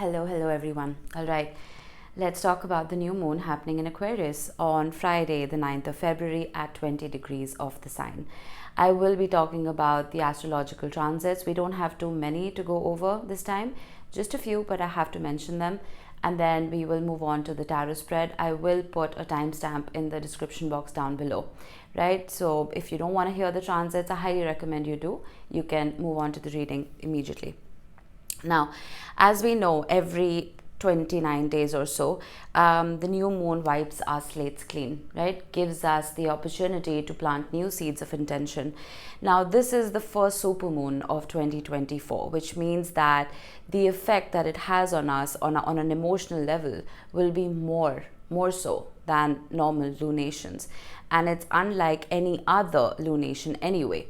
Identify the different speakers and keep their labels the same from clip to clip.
Speaker 1: Hello everyone. All right, let's talk about the new moon happening in Aquarius on Friday, the 9th of February at 20 degrees of the sign. I will be talking about the astrological transits. We don't have too many to go over this time, just a few, but I have to mention them. And then we will move on to the tarot spread. I will put a timestamp in the description box down below, right? So if you don't want to hear the transits, I highly recommend you do. You can move on to the reading immediately. Now, as we know, every 29 days or so, the new moon wipes our slates clean, right? Gives us the opportunity to plant new seeds of intention. Now, this is the first supermoon of 2024, which means that the effect that it has on us on an emotional level will be more so than normal lunations. And it's unlike any other lunation anyway,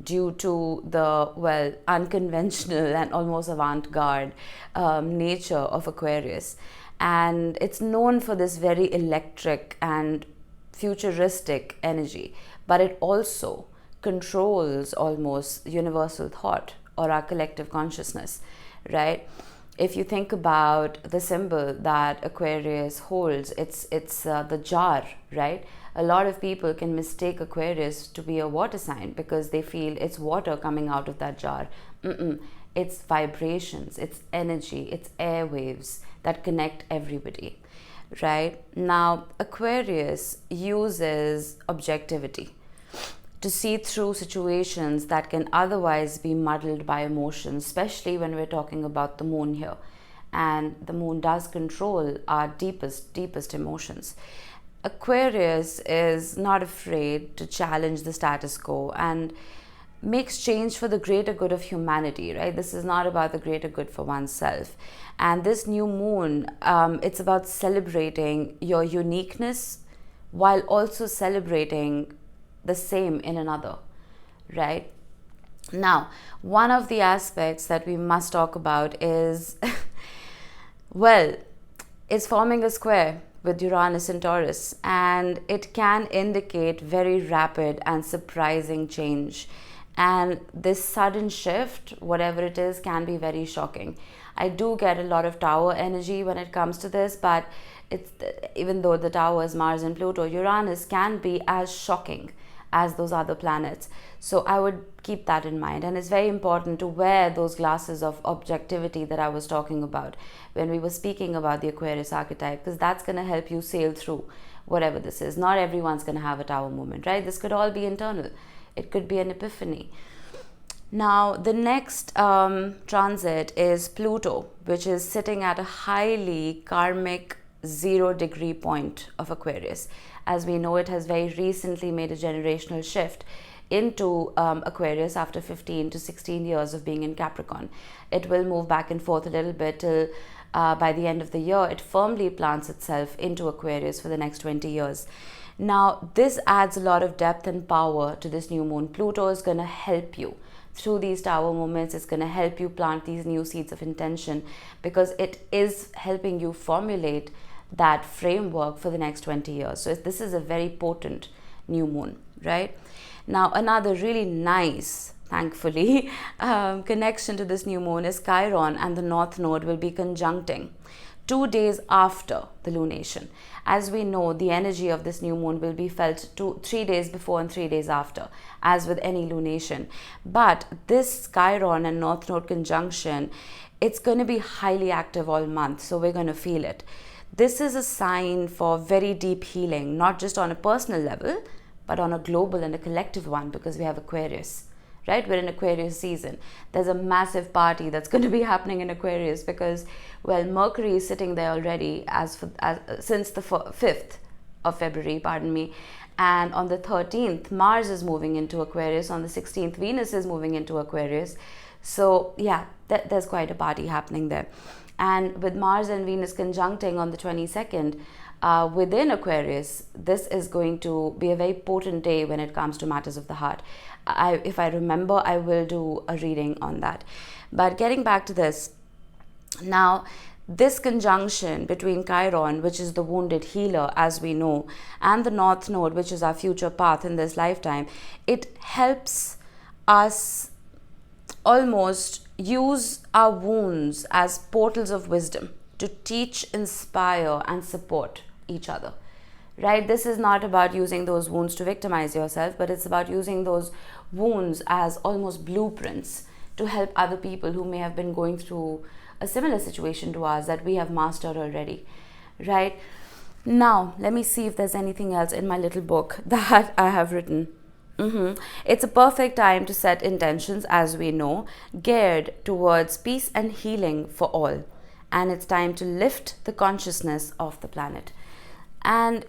Speaker 1: due to the unconventional and almost avant-garde nature of Aquarius. And it's known for this very electric and futuristic energy, but it also controls almost universal thought or our collective consciousness, right? If you think about the symbol that Aquarius holds, it's the jar, right? A lot of people can mistake Aquarius to be a water sign because they feel it's water coming out of that jar. It's vibrations, it's energy, it's airwaves that connect everybody, right? Now, Aquarius uses objectivity to see through situations that can otherwise be muddled by emotions, especially when we're talking about the moon here. And the moon does control our deepest emotions. Aquarius is not afraid to challenge the status quo and makes change for the greater good of humanity, right? This is not about the greater good for oneself. And this new moon, it's about celebrating your uniqueness while also celebrating the same in another, right? Now, one of the aspects that we must talk about is, it's forming a square with Uranus and Taurus, and it can indicate very rapid and surprising change. And this sudden shift, whatever it is, can be very shocking. I do get a lot of tower energy when it comes to this, but even though the tower is Mars and Pluto, Uranus can be as shocking as those other planets. So I would keep that in mind. And it's very important to wear those glasses of objectivity that I was talking about when we were speaking about the Aquarius archetype, because that's going to help you sail through whatever this is. Not everyone's going to have a tower moment, right? This could all be internal. It could be an epiphany. Now, the next transit is Pluto, which is sitting at a highly karmic 0-degree point of Aquarius. As we know, it has very recently made a generational shift into Aquarius after 15 to 16 years of being in Capricorn. It will move back and forth a little bit till by the end of the year, it firmly plants itself into Aquarius for the next 20 years. Now, this adds a lot of depth and power to this new moon. Pluto is going to help you through these tower moments. It's going to help you plant these new seeds of intention because it is helping you formulate that framework for the next 20 years. So this is a very potent new moon, right? Now, another really nice, thankfully, connection to this new moon is Chiron and the North Node will be conjuncting 2 days after the lunation. As we know, the energy of this new moon will be felt 3 days before and 3 days after, as with any lunation. But this Chiron and North Node conjunction, it's going to be highly active all month, so we're going to feel it. This is a sign for very deep healing, not just on a personal level, but on a global and a collective one, because we have Aquarius, right? We're in Aquarius season. There's a massive party that's going to be happening in Aquarius because, Mercury is sitting there already since the 5th of February, and on the 13th, Mars is moving into Aquarius. On the 16th, Venus is moving into Aquarius. So yeah, there's quite a party happening there. And with Mars and Venus conjuncting on the 22nd, within Aquarius, this is going to be a very potent day when it comes to matters of the heart. If I remember, I will do a reading on that. But getting back to this, now, this conjunction between Chiron, which is the wounded healer, as we know, and the North Node, which is our future path in this lifetime, it helps us almost use our wounds as portals of wisdom to teach, inspire, and support each other. Right? This is not about using those wounds to victimize yourself, but it's about using those wounds as almost blueprints to help other people who may have been going through a similar situation to us that we have mastered already. Right? Now, let me see if there's anything else in my little book that I have written. It's a perfect time to set intentions, as we know, geared towards peace and healing for all. And it's time to lift the consciousness of the planet. And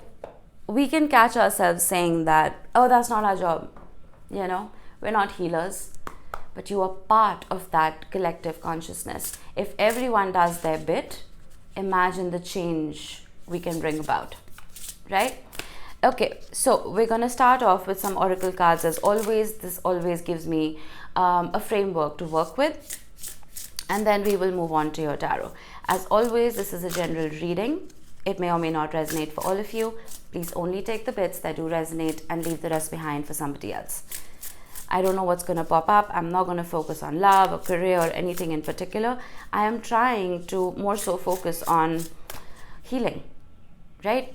Speaker 1: we can catch ourselves saying that, oh, that's not our job. You know, we're not healers. But you are part of that collective consciousness. If everyone does their bit, imagine the change we can bring about. Right? Okay, so we're going to start off with some oracle cards as always. This always gives me a framework to work with. And then we will move on to your tarot. As always, this is a general reading. It may or may not resonate for all of you. Please only take the bits that do resonate and leave the rest behind for somebody else. I don't know what's going to pop up. I'm not going to focus on love or career or anything in particular. I am trying to more so focus on healing, right?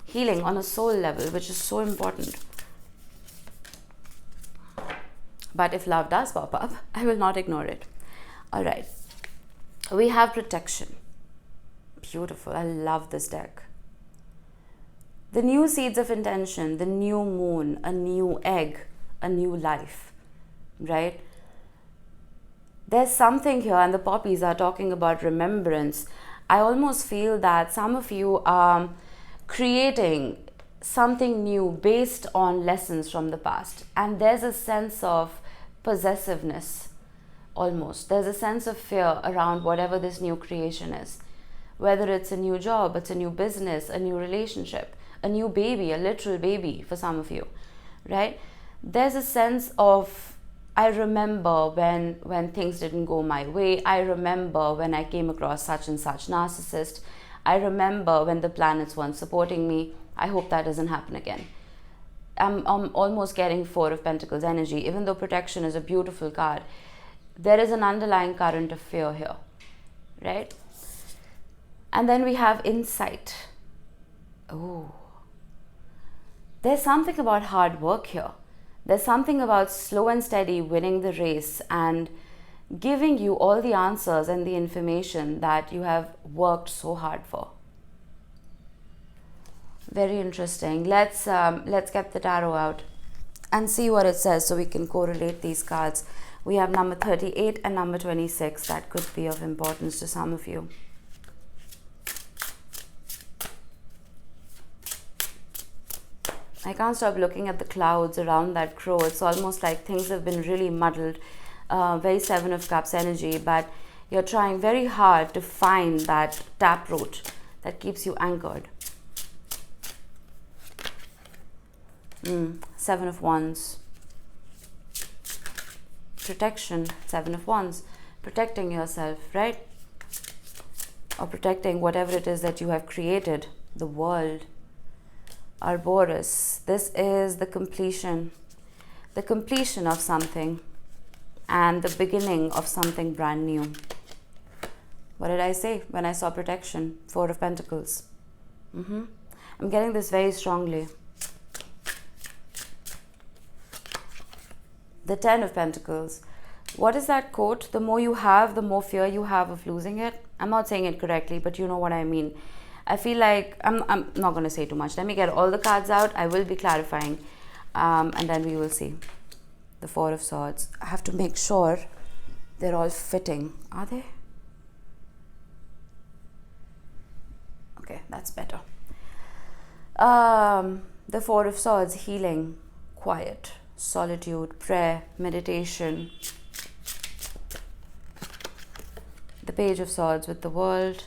Speaker 1: Healing on a soul level, which is so important. But if love does pop up, I will not ignore it. All right. We have protection. Beautiful. I love this deck. The new seeds of intention, the new moon, a new egg, a new life, right? There's something here, and the poppies are talking about remembrance. I almost feel that some of you are creating something new based on lessons from the past, and there's a sense of possessiveness. Almost there's a sense of fear around whatever this new creation is, whether it's a new job, it's a new business, a new relationship, a new baby, a literal baby for some of you, right? There's a sense of, I remember when things didn't go my way. I remember when I came across such and such narcissist. I remember when the planets weren't supporting me. I hope that doesn't happen again. I'm almost getting Four of Pentacles energy. Even though protection is a beautiful card, there is an underlying current of fear here, right? And then we have insight. Oh, there's something about hard work here. There's something about slow and steady winning the race and giving you all the answers and the information that you have worked so hard for. Very interesting. Let's get the tarot out and see what it says so we can correlate these cards. We have number 38 and number 26. That could be of importance to some of you. I can't stop looking at the clouds around that crow. It's almost like things have been really muddled. Very Seven of Cups energy, but you're trying very hard to find that taproot that keeps you anchored. Seven of Wands. Protection, Seven of Wands. Protecting yourself, right? Or protecting whatever it is that you have created, the world. Arboreus, this is the completion of something and the beginning of something brand new. What did I say when I saw protection? Four of Pentacles. I'm getting this very strongly. The Ten of Pentacles. What is that quote? The more you have, the more fear you have of losing it. I'm not saying it correctly, but you know what I mean. I feel like I'm not going to say too much. Let me get all the cards out. I will be clarifying, and then we will see. The Four of Swords. I have to make sure they're all fitting. Are they? Okay, that's better. The Four of Swords, healing, quiet, solitude, prayer, meditation. The Page of Swords with the World.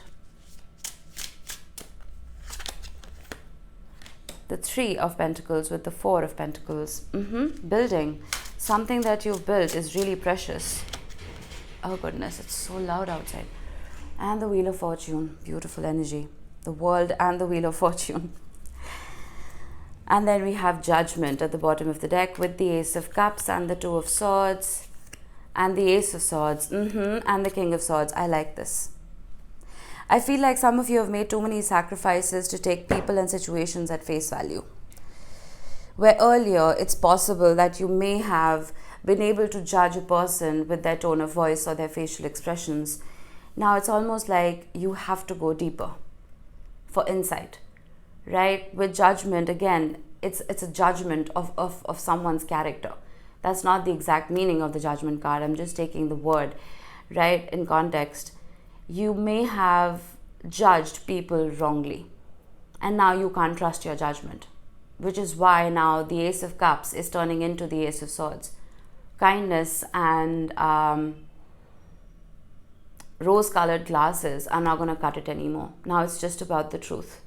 Speaker 1: The Three of Pentacles with the Four of Pentacles. Building. Something that you've built is really precious. Oh goodness, it's so loud outside. And the Wheel of Fortune. Beautiful energy. The World and the Wheel of Fortune. And then we have Judgment at the bottom of the deck with the Ace of Cups and the Two of Swords. and the Ace of Swords, and the King of Swords. I like this. I feel like some of you have made too many sacrifices to take people and situations at face value. Where earlier it's possible that you may have been able to judge a person with their tone of voice or their facial expressions. Now it's almost like you have to go deeper for insight, right? With judgment, again, it's a judgment of someone's character. That's not the exact meaning of the judgment card. I'm just taking the word, right, in context. You may have judged people wrongly, and now you can't trust your judgment, which is why now the Ace of Cups is turning into the Ace of Swords. Kindness and rose-colored glasses are not going to cut it anymore. Now it's just about the truth.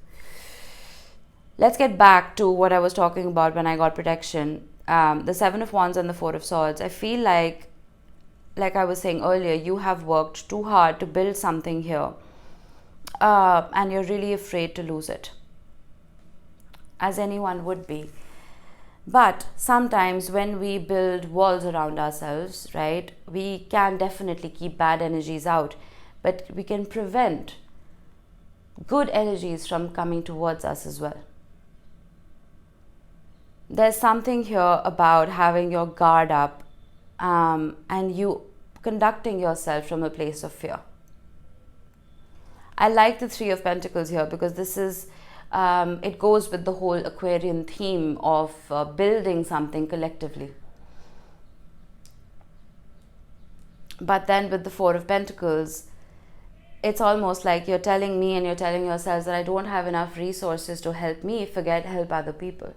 Speaker 1: Let's get back to what I was talking about when I got protection. The Seven of Wands and the Four of Swords. I feel like I was saying earlier, you have worked too hard to build something here, and you're really afraid to lose it, as anyone would be. But sometimes when we build walls around ourselves, right, we can definitely keep bad energies out, but we can prevent good energies from coming towards us as well. There's something here about having your guard up, and you conducting yourself from a place of fear. I like the Three of Pentacles here because this is, it goes with the whole Aquarian theme of building something collectively. But then with the Four of Pentacles, it's almost like you're telling me and you're telling yourselves that I don't have enough resources to help me, forget help other people,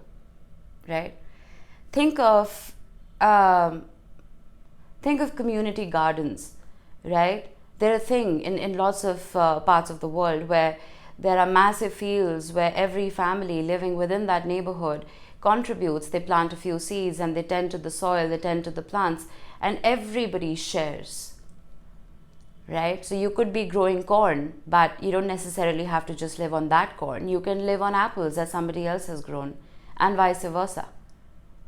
Speaker 1: right? Think of community gardens, right? They're a thing in lots of parts of the world where there are massive fields where every family living within that neighborhood contributes. They plant a few seeds and they tend to the soil, they tend to the plants, and everybody shares, right? So you could be growing corn, but you don't necessarily have to just live on that corn. You can live on apples that somebody else has grown, and vice versa,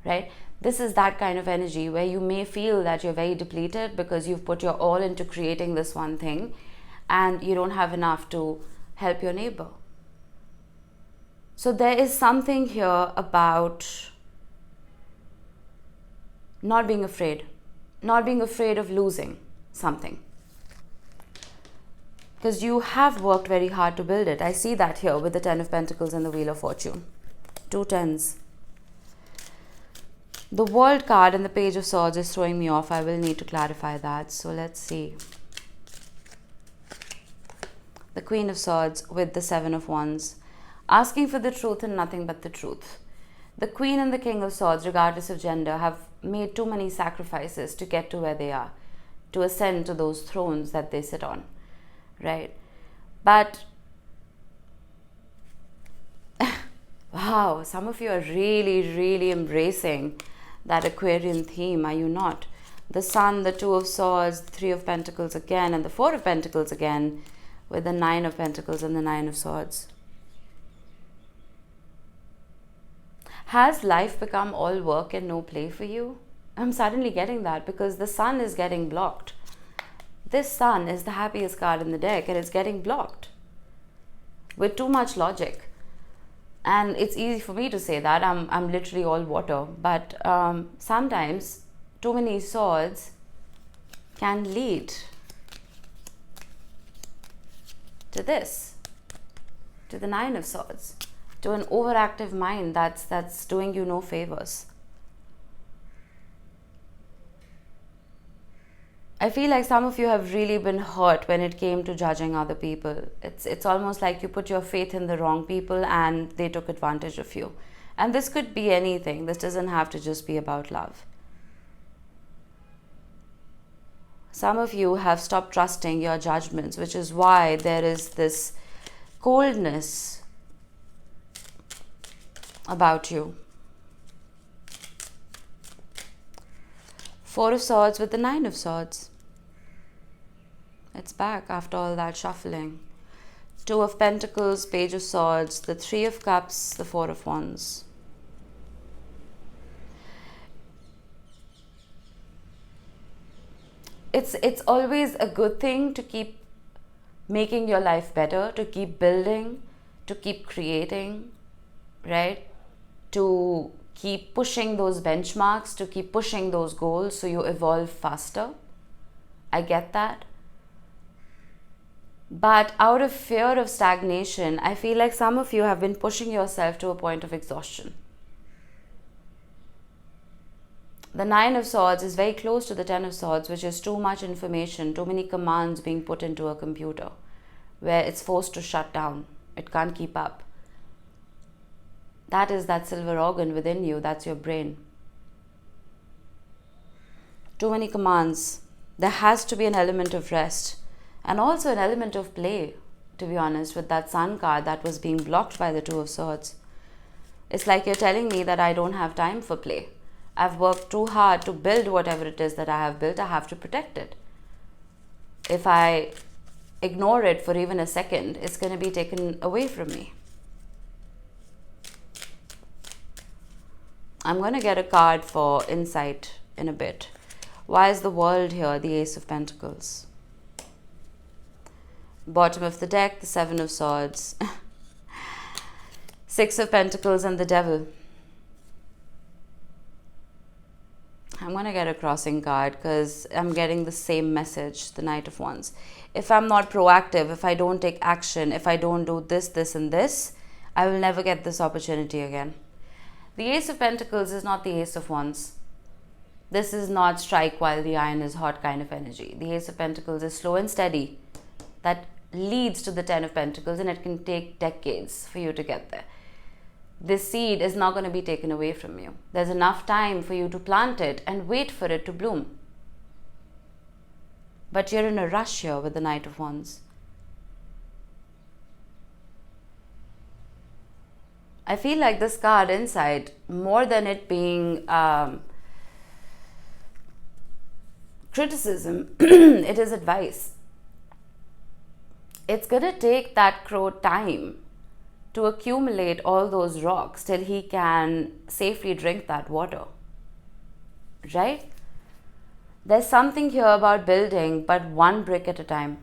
Speaker 1: right? This is that kind of energy where you may feel that you're very depleted because you've put your all into creating this one thing and you don't have enough to help your neighbor. So there is something here about not being afraid of losing something. Because you have worked very hard to build it. I see that here with the Ten of Pentacles and the Wheel of Fortune. 2 tens. The World card and the Page of Swords is throwing me off. I will need to clarify that. So let's see. The Queen of Swords with the Seven of Wands. Asking for the truth and nothing but the truth. The Queen and the King of Swords, regardless of gender, have made too many sacrifices to get to where they are, to ascend to those thrones that they sit on, right? But wow, some of you are really, really embracing that Aquarian theme, are you not? The Sun, the Two of Swords, the Three of Pentacles again, and the Four of Pentacles again, with the Nine of Pentacles and the Nine of Swords. Has life become all work and no play for you? I'm suddenly getting that because the Sun is getting blocked. This Sun is the happiest card in the deck and it's getting blocked with too much logic. And it's easy for me to say that, I'm literally all water, but sometimes too many swords can lead to this, to the Nine of Swords, to an overactive mind that's doing you no favors. I feel like some of you have really been hurt when it came to judging other people. It's almost like you put your faith in the wrong people and they took advantage of you. And this could be anything. This doesn't have to just be about love. Some of you have stopped trusting your judgments, which is why there is this coldness about you. Four of Swords with the Nine of Swords. It's back after all that shuffling. Two of Pentacles, Page of Swords, the Three of Cups, the Four of Wands. it's always a good thing to keep making your life better, to keep building, to keep creating, right? To keep pushing those benchmarks, to keep pushing those goals so you evolve faster. I get that. But out of fear of stagnation, I feel like some of you have been pushing yourself to a point of exhaustion. The 9 of Swords is very close to the 10 of Swords, which is too much information, too many commands being put into a computer, where it's forced to shut down. It can't keep up. That is that silver organ within you. That's your brain. Too many commands. There has to be an element of rest and also an element of play, to be honest, with that Sun card that was being blocked by the 2 of Swords. It's like you're telling me that I don't have time for play. I've worked too hard to build whatever it is that I have built. I have to protect it. If I ignore it for even a second, it's going to be taken away from me. I'm going to get a card for insight in a bit. Why is the World here? The Ace of Pentacles. Bottom of the deck, the 7 of Swords. 6 of Pentacles and the Devil. I'm going to get a crossing card because I'm getting the same message, the Knight of Wands. If I'm not proactive, if I don't take action, if I don't do this, this and this, I will never get this opportunity again. The Ace of Pentacles is not the Ace of Wands. This is not strike while the iron is hot kind of energy. The Ace of Pentacles is slow and steady. That leads to the 10 of Pentacles, and it can take decades for you to get there. This seed is not going to be taken away from you. There's enough time for you to plant it and wait for it to bloom. But you're in a rush here with the Knight of Wands. I feel like this card inside, more than it being criticism, it is advice. It's going to take that crow time to accumulate all those rocks till he can safely drink that water. Right? There's something here about building, but one brick at a time.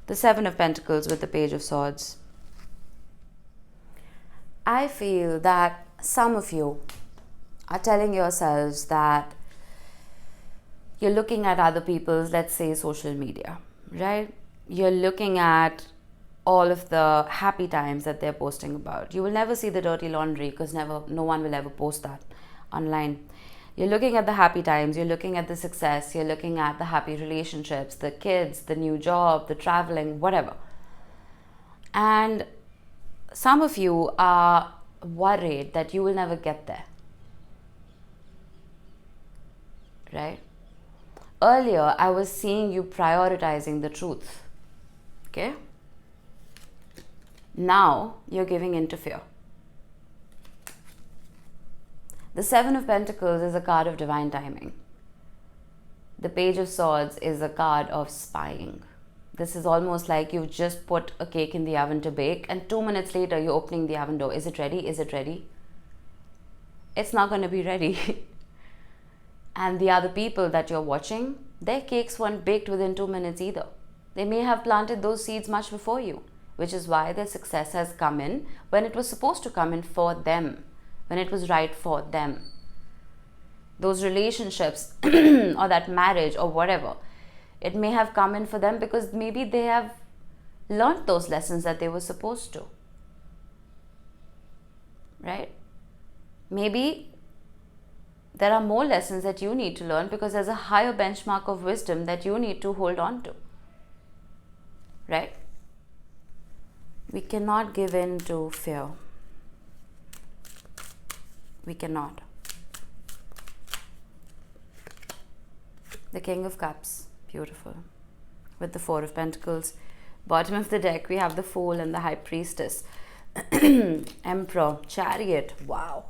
Speaker 1: The 7 of Pentacles with the Page of Swords. I feel that some of you are telling yourselves that you're looking at other people's, let's say, social media, right? You're looking at all of the happy times that they're posting about. You will never see the dirty laundry because no one will ever post that online. You're looking at the happy times, you're looking at the success, you're looking at the happy relationships, the kids, the new job, the traveling, whatever. And some of you are worried that you will never get there, right? Earlier, I was seeing you prioritizing the truth, okay? Now, you're giving in to fear. The 7 of Pentacles is a card of divine timing. The Page of Swords is a card of spying. This is almost like you've just put a cake in the oven to bake, and 2 minutes later, you're opening the oven door. Is it ready? Is it ready? It's not going to be ready. And the other people that you're watching, their cakes weren't baked within 2 minutes either. They may have planted those seeds much before you, which is why their success has come in when it was supposed to come in for them, when it was right for them. Those relationships or that marriage or whatever, it may have come in for them because maybe they have learned those lessons that they were supposed to, right? Maybe there are more lessons that you need to learn because there's a higher benchmark of wisdom that you need to hold on to, right? We cannot give in to fear. We cannot. The King of Cups, beautiful. With the 4 of Pentacles. Bottom of the deck, we have the Fool and the High Priestess. Emperor, Chariot, wow.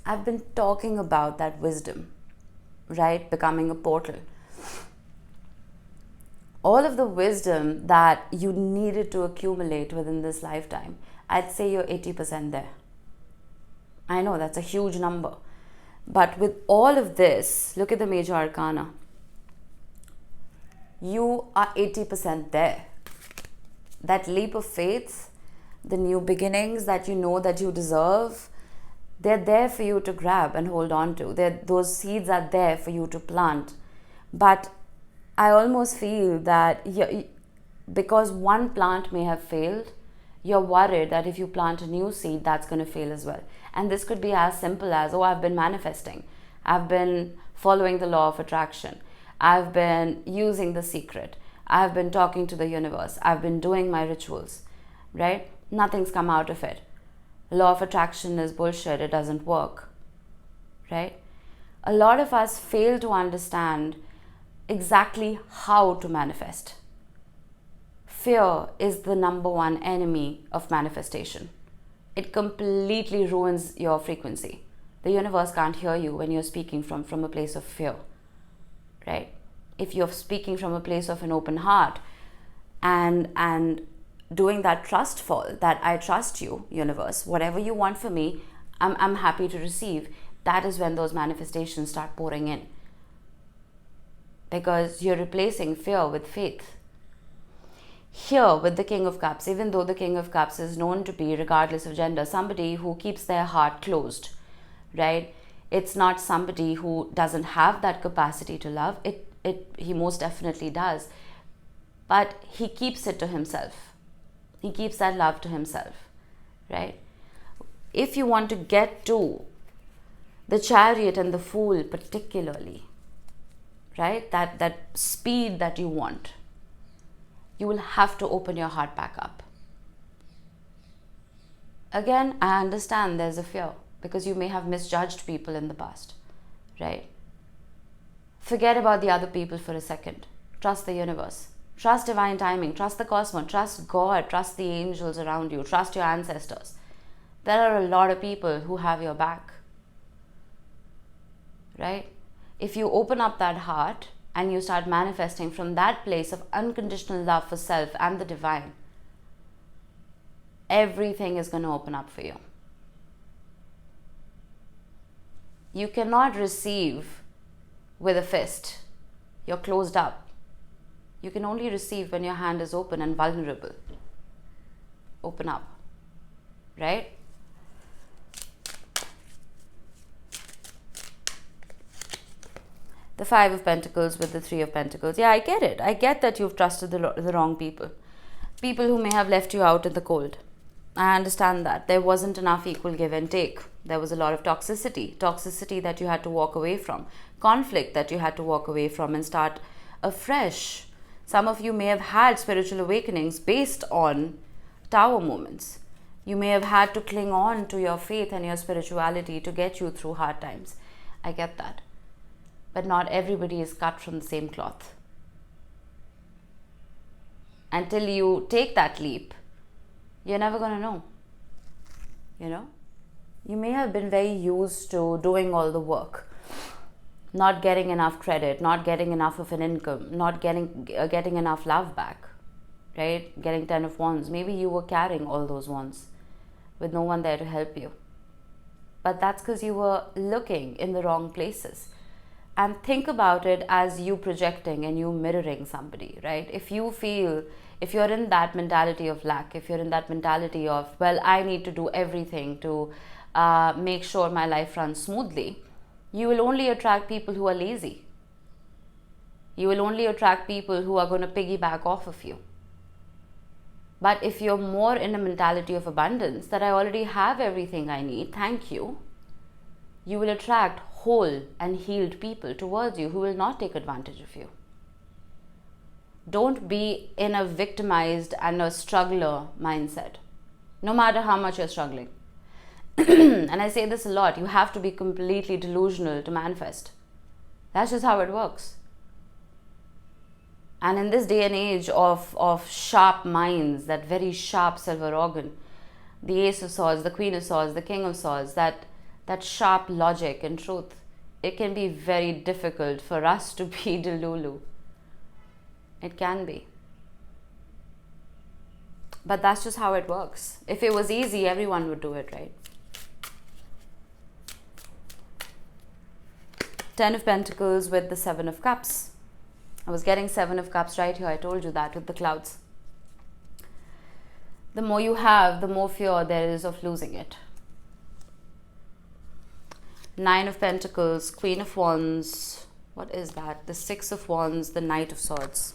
Speaker 1: I've been talking about that wisdom, right? Becoming a portal. All of the wisdom that you needed to accumulate within this lifetime, I'd say you're 80% there. I know that's a huge number. But with all of this, look at the major arcana. You are 80% there. That leap of faith, the new beginnings that you know that you deserve, they're there for you to grab and hold on to. Those seeds are there for you to plant. But I almost feel that because one plant may have failed, you're worried that if you plant a new seed, that's going to fail as well. And this could be as simple as, oh, I've been manifesting. I've been following the law of attraction. I've been using the secret. I've been talking to the universe. I've been doing my rituals, right? Nothing's come out of it. Law of attraction is bullshit. It doesn't work, right? A lot of us fail to understand exactly how to manifest. Fear is the number one enemy of manifestation. It completely ruins your frequency. The universe can't hear you when you're speaking from a place of fear, right? If you're speaking from a place of an open heart and doing that trust fall, that I trust you, universe, whatever you want for me, I'm happy to receive, that is when those manifestations start pouring in. Because you're replacing fear with faith. Here with the King of Cups, even though the King of Cups is known to be, regardless of gender, somebody who keeps their heart closed, right? It's not somebody who doesn't have that capacity to love. He most definitely does. But he keeps it to himself. He keeps that love to himself, right? If you want to get to the Chariot and the Fool particularly, right? That speed that you want, you will have to open your heart back up. Again, I understand there's a fear because you may have misjudged people in the past, right? Forget about the other people for a second. Trust the universe. Trust divine timing. Trust the cosmos. Trust God. Trust the angels around you. Trust your ancestors. There are a lot of people who have your back, right? If you open up that heart and you start manifesting from that place of unconditional love for self and the divine, everything is going to open up for you. You cannot receive with a fist. You're closed up. You can only receive when your hand is open and vulnerable. Open up, right? The Five of Pentacles with the Three of Pentacles. Yeah, I get it. I get that you've trusted the wrong people. People who may have left you out in the cold. I understand that. There wasn't enough equal give and take. There was a lot of toxicity. Toxicity that you had to walk away from. Conflict that you had to walk away from and start afresh. Some of you may have had spiritual awakenings based on tower moments. You may have had to cling on to your faith and your spirituality to get you through hard times. I get that. But not everybody is cut from the same cloth. Until you take that leap, you're never going to know. You know? You may have been very used to doing all the work, not getting enough credit, not getting enough of an income, not getting enough love back, right? Getting 10 of Wands. Maybe you were carrying all those wands with no one there to help you. But that's because you were looking in the wrong places. And think about it as you projecting and you mirroring somebody, right? If you're in that mentality of lack, if you're in that mentality of, well, I need to do everything to make sure my life runs smoothly, you will only attract people who are lazy. You will only attract people who are going to piggyback off of you. But if you're more in a mentality of abundance, that I already have everything I need, thank you, you will attract whole and healed people towards you who will not take advantage of you. Don't be in a victimized and a struggler mindset, no matter how much you're struggling. And I say this a lot, you have to be completely delusional to manifest. That's just how it works. And in this day and age of sharp minds, that very sharp silver organ, the Ace of Swords, the Queen of Swords, the King of Swords, that sharp logic and truth, it can be very difficult for us to be delulu. It can be. But that's just how it works. If it was easy, everyone would do it, right? Ten of Pentacles with the Seven of Cups. I was getting Seven of Cups right here. I told you that with the clouds. The more you have, the more fear there is of losing it. Nine of Pentacles, Queen of Wands. What is that? The Six of Wands, the Knight of Swords.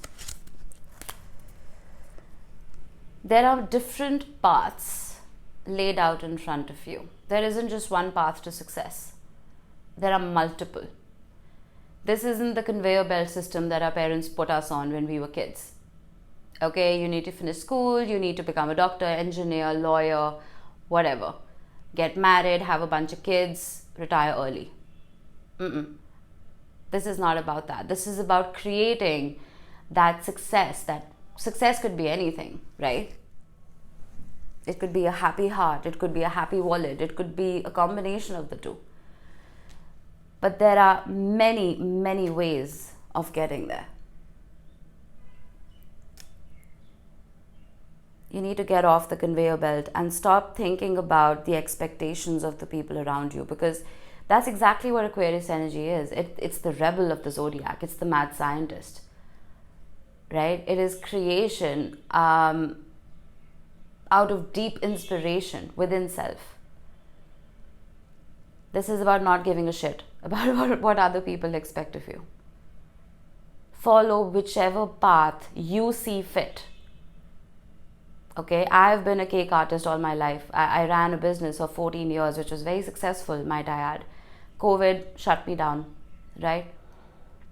Speaker 1: There are different paths laid out in front of you. There isn't just one path to success. There are multiple. This isn't the conveyor belt system that our parents put us on when we were kids. Okay, you need to finish school, you need to become a doctor, engineer, lawyer, whatever. Get married, have a bunch of kids, retire early. This is not about that. This is about creating that success. That success could be anything, right? It could be a happy heart, it could be a happy wallet, it could be a combination of the two. But there are many, many ways of getting there. You need to get off the conveyor belt and stop thinking about the expectations of the people around you, because that's exactly what Aquarius energy is. It's the rebel of the zodiac. It's the mad scientist, right? It is creation out of deep inspiration within self. This is about not giving a shit about what other people expect of you. Follow whichever path you see fit. Okay, I've been a cake artist all my life. I ran a business of 14 years, which was very successful, might I add. COVID shut me down, right?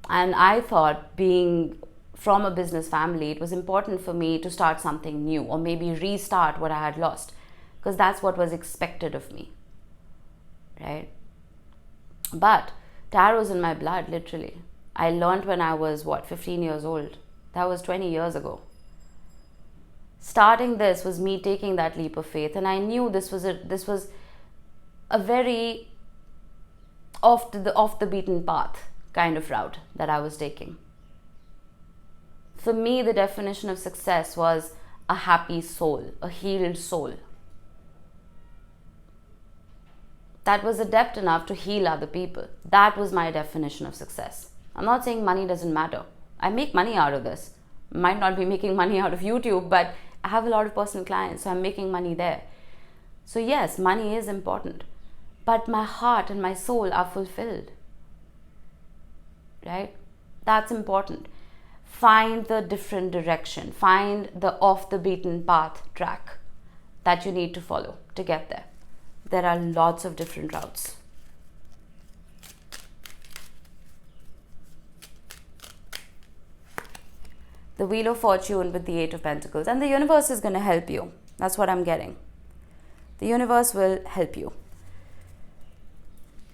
Speaker 1: And I thought, being from a business family, it was important for me to start something new, or maybe restart what I had lost, because that's what was expected of me, right? But tarot's in my blood, literally. I learned when I was, 15 years old. That was 20 years ago. Starting this was me taking that leap of faith, and I knew this was a very off the beaten path kind of route that I was taking. For me, the definition of success was a happy soul, a healed soul that was adept enough to heal other people. That was my definition of success. I'm not saying money doesn't matter. I make money out of this. Might not be making money out of YouTube, but I have a lot of personal clients, so I'm making money there. So yes, money is important, but my heart and my soul are fulfilled, right? That's important. Find the different direction. Find the off the beaten path track that you need to follow to get there. There are lots of different routes. The Wheel of Fortune with the Eight of Pentacles. And the universe is going to help you. That's what I'm getting. The universe will help you.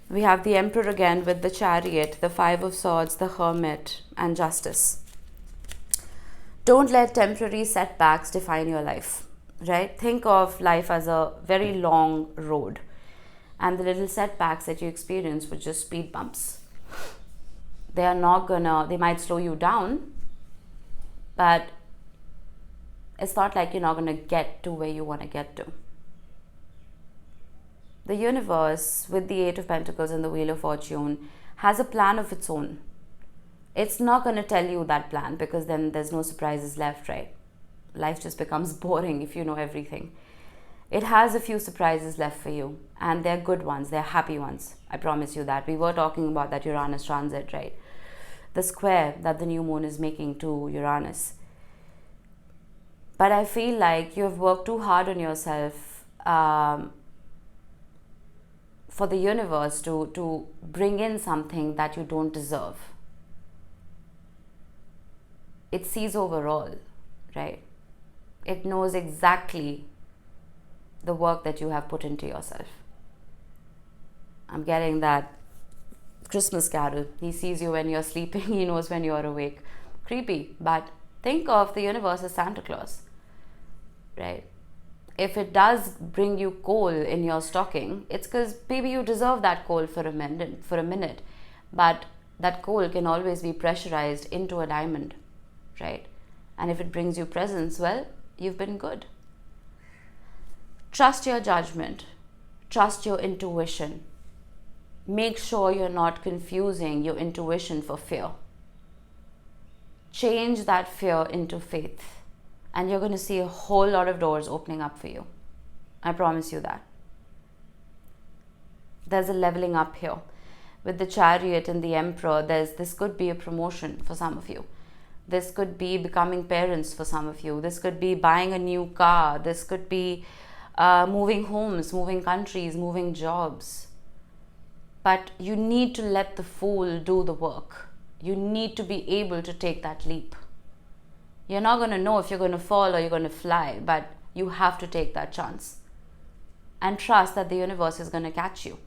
Speaker 1: We have the Emperor again with the Chariot, the Five of Swords, the Hermit, and Justice. Don't let temporary setbacks define your life, right? Think of life as a very long road, and the little setbacks that you experience were just speed bumps. They might slow you down, but it's not like you're not going to get to where you want to get to. The universe with the Eight of Pentacles and the Wheel of Fortune has a plan of its own. It's not going to tell you that plan, because then there's no surprises left, right? Life just becomes boring if you know everything. It has a few surprises left for you, and they're good ones, they're happy ones. I promise you that. We were talking about that Uranus transit, right? The square that the new moon is making to Uranus. But I feel like you have worked too hard on yourself for the universe to bring in something that you don't deserve. It sees overall, right? It knows exactly the work that you have put into yourself. I'm getting that Christmas carol. He sees you when you're sleeping, he knows when you're awake. Creepy, but think of the universe as Santa Claus, right? If it does bring you coal in your stocking, it's because maybe you deserve that coal for a minute, but that coal can always be pressurized into a diamond, right? And if it brings you presents, well, you've been good. Trust your judgment. Trust your intuition. make sure you're not confusing your intuition for fear. Change that fear into faith, and you're going to see a whole lot of doors opening up for you. I promise you that. There's a leveling up here. With the Chariot and the Emperor, this could be a promotion for some of you. This could be becoming parents for some of you. This could be buying a new car. This could be moving homes, moving countries, moving jobs. But you need to let the Fool do the work. You need to be able to take that leap. You're not going to know if you're going to fall or you're going to fly, but you have to take that chance. And trust that the universe is going to catch you.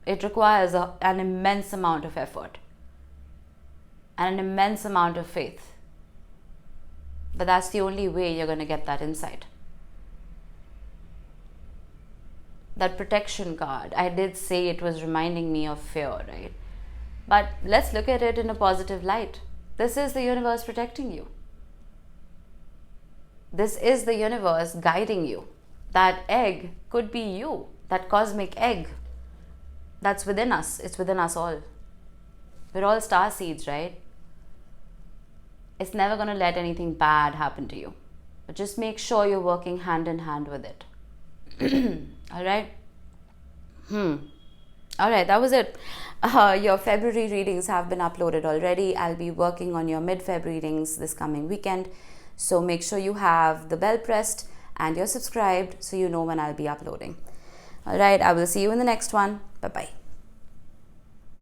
Speaker 1: It requires an immense amount of effort and an immense amount of faith. But that's the only way you're going to get that insight. That protection card, I did say it was reminding me of fear, right? But let's look at it in a positive light. This is the universe protecting you. This is the universe guiding you. That egg could be you, that cosmic egg that's within us. It's within us all. We're all star seeds, right? It's never going to let anything bad happen to you. But just make sure you're working hand in hand with it. All right? All right, that was it. Your February readings have been uploaded already. I'll be working on your mid-Feb readings this coming weekend. So make sure you have the bell pressed and you're subscribed so you know when I'll be uploading. All right, I will see you in the next one. Bye-bye.